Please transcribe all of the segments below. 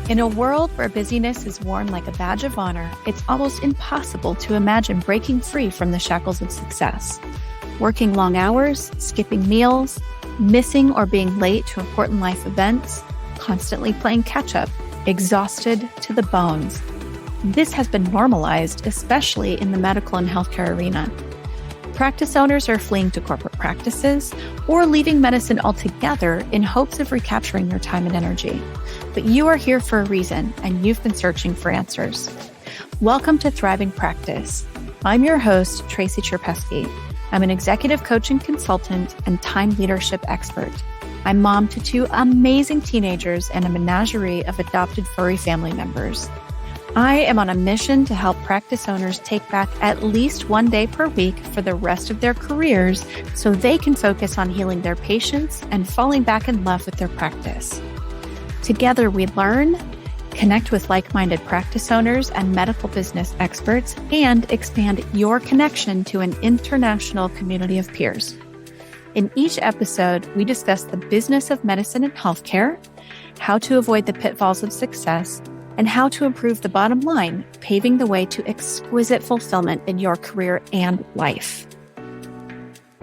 In a world where busyness is worn like a badge of honor, it's almost impossible to imagine breaking free from the shackles of success. Working long hours, skipping meals, missing or being late to important life events, constantly playing catch-up, exhausted to the bones. This has been normalized, especially in the medical and healthcare arena. Practice owners are fleeing to corporate practices or leaving medicine altogether in hopes of recapturing their time and energy. But you are here for a reason, and you've been searching for answers. Welcome to Thriving Practice. I'm your host, Tracy Cherpeski. I'm an executive coach and consultant and time leadership expert. I'm mom to two amazing teenagers and a menagerie of adopted furry family members. I am on a mission to help practice owners take back at least one day per week for the rest of their careers so they can focus on healing their patients and falling back in love with their practice. Together we learn, connect with like-minded practice owners and medical business experts, and expand your connection to an international community of peers. In each episode, we discuss the business of medicine and healthcare, how to avoid the pitfalls of success, and how to improve the bottom line, paving the way to exquisite fulfillment in your career and life.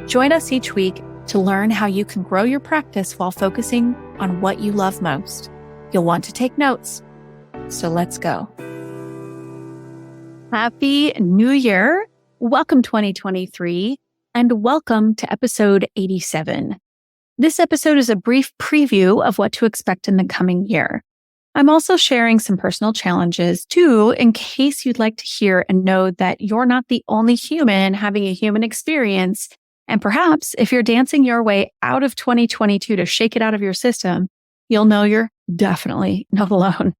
Join us each week to learn how you can grow your practice while focusing on what you love most. You'll want to take notes. So let's go. Happy New Year. Welcome 2023, and welcome to episode 87. This episode is a brief preview of what to expect in the coming year. I'm also sharing some personal challenges too, in case you'd like to hear and know that you're not the only human having a human experience. And perhaps if you're dancing your way out of 2022 to shake it out of your system, you'll know you're definitely not alone.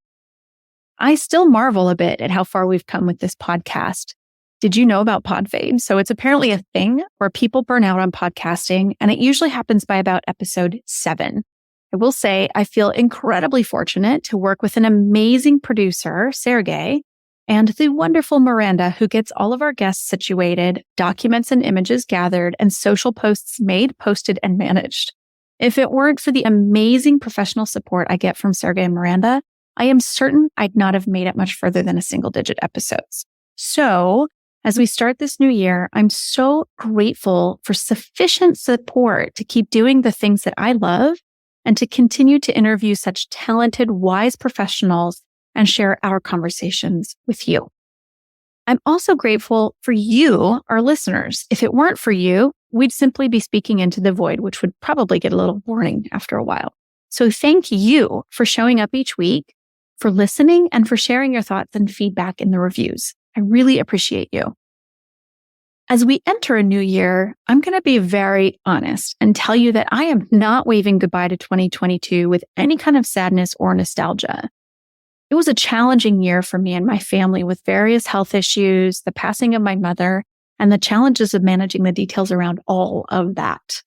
I still marvel a bit at how far we've come with this podcast. Did you know about pod fame? So it's apparently a thing where people burn out on podcasting, and it usually happens by about episode 7. I will say I feel incredibly fortunate to work with an amazing producer, Sergey, and the wonderful Miranda, who gets all of our guests situated, documents and images gathered, and social posts made, posted, and managed. If it weren't for the amazing professional support I get from Sergey and Miranda, I am certain I'd not have made it much further than a single-digit episodes. So, as we start this new year, I'm so grateful for sufficient support to keep doing the things that I love and to continue to interview such talented, wise professionals and share our conversations with you. I'm also grateful for you, our listeners. If it weren't for you, we'd simply be speaking into the void, which would probably get a little boring after a while. So thank you for showing up each week, for listening, and for sharing your thoughts and feedback in the reviews. I really appreciate you. As we enter a new year, I'm going to be very honest and tell you that I am not waving goodbye to 2022 with any kind of sadness or nostalgia. It was a challenging year for me and my family with various health issues, the passing of my mother, and the challenges of managing the details around all of that.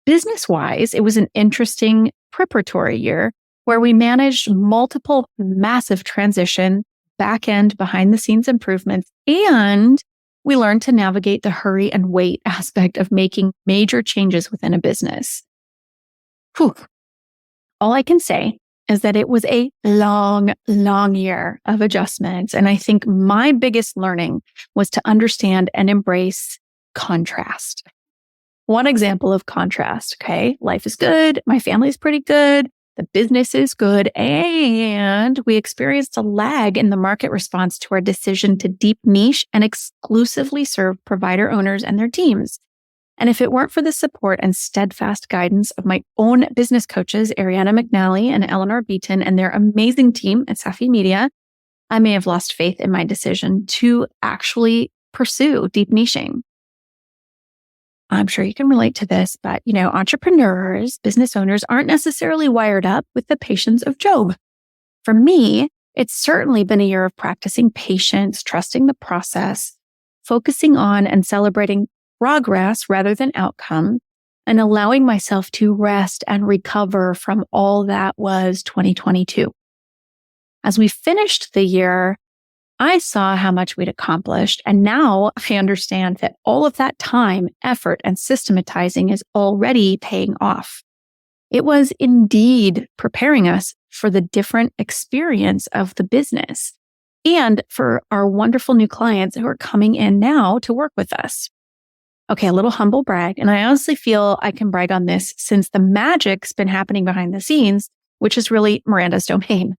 Business-wise, it was an interesting preparatory year where we managed multiple massive transition, back-end, behind-the-scenes improvements, and we learned to navigate the hurry and wait aspect of making major changes within a business. Whew. All I can say is that it was a long, long year of adjustments. And I think my biggest learning was to understand and embrace contrast. One example of contrast, okay? Life is good. My family's pretty good. The business is good, and we experienced a lag in the market response to our decision to deep niche and exclusively serve provider owners and their teams. And if it weren't for the support and steadfast guidance of my own business coaches, Ariana McNally and Eleanor Beaton, and their amazing team at Safi Media, I may have lost faith in my decision to actually pursue deep niching. I'm sure you can relate to this, but entrepreneurs, business owners aren't necessarily wired up with the patience of Job. For me, it's certainly been a year of practicing patience, trusting the process, focusing on and celebrating progress rather than outcome, and allowing myself to rest and recover from all that was 2022. As we finished the year, I saw how much we'd accomplished, and now I understand that all of that time, effort, and systematizing is already paying off. It was indeed preparing us for the different experience of the business and for our wonderful new clients who are coming in now to work with us. Okay, a little humble brag. And I honestly feel I can brag on this since the magic's been happening behind the scenes, which is really Miranda's domain.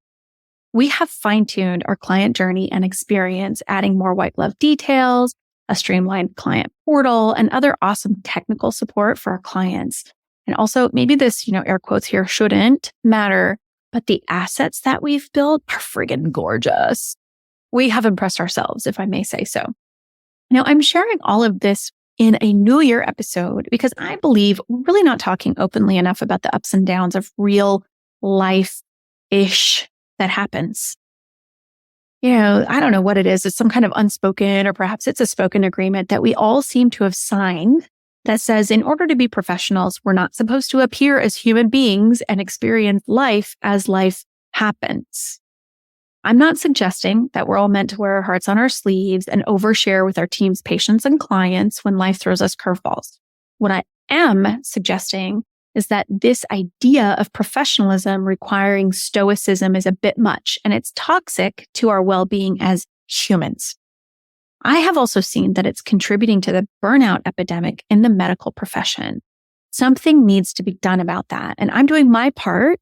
We have fine-tuned our client journey and experience, adding more white glove details, a streamlined client portal, and other awesome technical support for our clients. And also, maybe this, air quotes here, shouldn't matter, but the assets that we've built are friggin' gorgeous. We have impressed ourselves, if I may say so. Now, I'm sharing all of this in a New Year episode because I believe we're really not talking openly enough about the ups and downs of real life-ish that happens. I don't know what it is. It's some kind of unspoken, or perhaps it's a spoken agreement that we all seem to have signed that says in order to be professionals, we're not supposed to appear as human beings and experience life as life happens. I'm not suggesting that we're all meant to wear our hearts on our sleeves and overshare with our team's patients and clients when life throws us curveballs. What I am suggesting is that this idea of professionalism requiring stoicism is a bit much, and it's toxic to our well-being as humans. I have also seen that it's contributing to the burnout epidemic in the medical profession. Something needs to be done about that, and I'm doing my part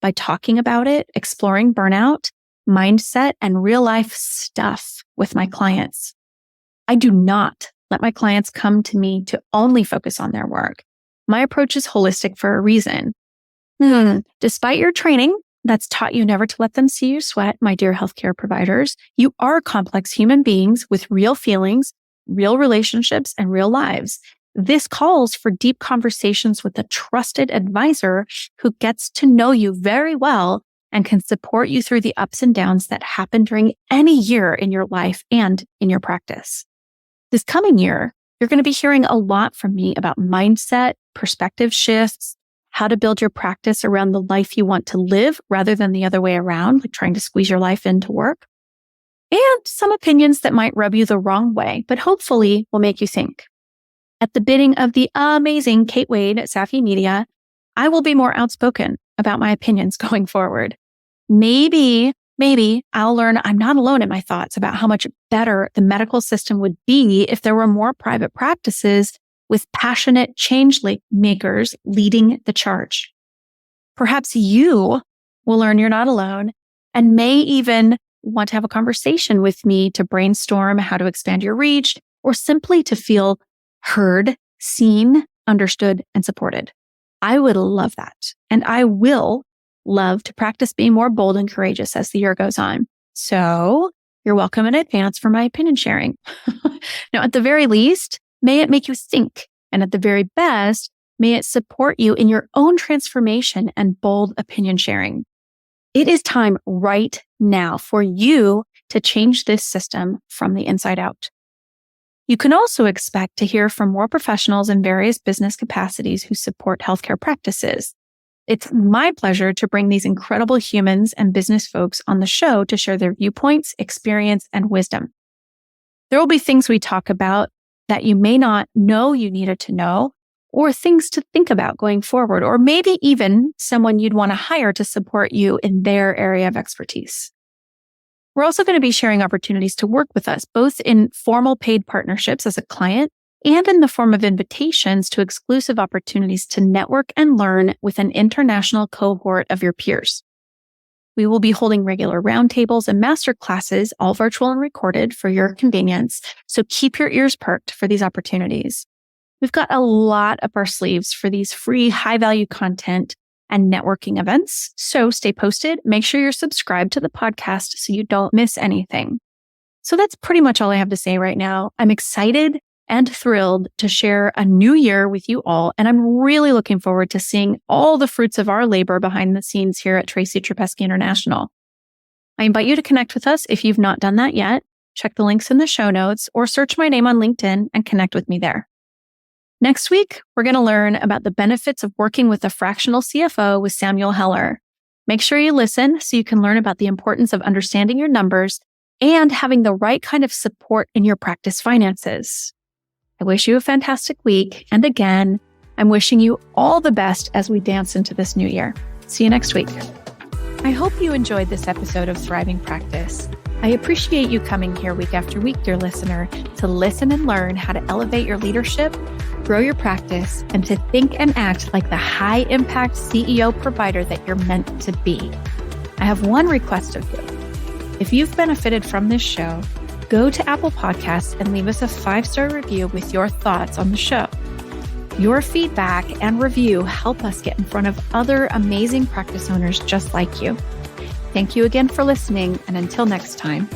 by talking about it, exploring burnout, mindset, and real life stuff with my clients. I do not let my clients come to me to only focus on their work. My approach is holistic for a reason. Despite your training that's taught you never to let them see you sweat, my dear healthcare providers, you are complex human beings with real feelings, real relationships, and real lives. This calls for deep conversations with a trusted advisor who gets to know you very well and can support you through the ups and downs that happen during any year in your life and in your practice. This coming year, you're going to be hearing a lot from me about mindset, perspective shifts, how to build your practice around the life you want to live rather than the other way around, like trying to squeeze your life into work, and some opinions that might rub you the wrong way, but hopefully will make you think. At the bidding of the amazing Kate Wade at Safi Media, I will be more outspoken about my opinions going forward. Maybe I'll learn I'm not alone in my thoughts about how much better the medical system would be if there were more private practices with passionate change makers leading the charge. Perhaps you will learn you're not alone and may even want to have a conversation with me to brainstorm how to expand your reach or simply to feel heard, seen, understood, and supported. I would love that. And I will love to practice being more bold and courageous as the year goes on. So you're welcome in advance for my opinion sharing. Now, at the very least, may it make you think. And at the very best, may it support you in your own transformation and bold opinion sharing. It is time right now for you to change this system from the inside out. You can also expect to hear from more professionals in various business capacities who support healthcare practices. It's my pleasure to bring these incredible humans and business folks on the show to share their viewpoints, experience, and wisdom. There will be things we talk about that you may not know you needed to know, or things to think about going forward, or maybe even someone you'd want to hire to support you in their area of expertise. We're also going to be sharing opportunities to work with us, both in formal paid partnerships as a client and in the form of invitations to exclusive opportunities to network and learn with an international cohort of your peers. We will be holding regular roundtables and master classes, all virtual and recorded for your convenience, so keep your ears perked for these opportunities. We've got a lot up our sleeves for these free, high-value content and networking events, so stay posted. Make sure you're subscribed to the podcast so you don't miss anything. So that's pretty much all I have to say right now. I'm excited and thrilled to share a new year with you all. And I'm really looking forward to seeing all the fruits of our labor behind the scenes here at Tracy Cherpeski International. I invite you to connect with us if you've not done that yet. Check the links in the show notes or search my name on LinkedIn and connect with me there. Next week, we're going to learn about the benefits of working with a fractional CFO with Samuel Heller. Make sure you listen so you can learn about the importance of understanding your numbers and having the right kind of support in your practice finances. I wish you a fantastic week. And again, I'm wishing you all the best as we dance into this new year. See you next week. I hope you enjoyed this episode of Thriving Practice. I appreciate you coming here week after week, dear listener, to listen and learn how to elevate your leadership, grow your practice, and to think and act like the high-impact CEO provider that you're meant to be. I have one request of you. If you've benefited from this show, go to Apple Podcasts and leave us a 5-star review with your thoughts on the show. Your feedback and review help us get in front of other amazing practice owners just like you. Thank you again for listening, and until next time.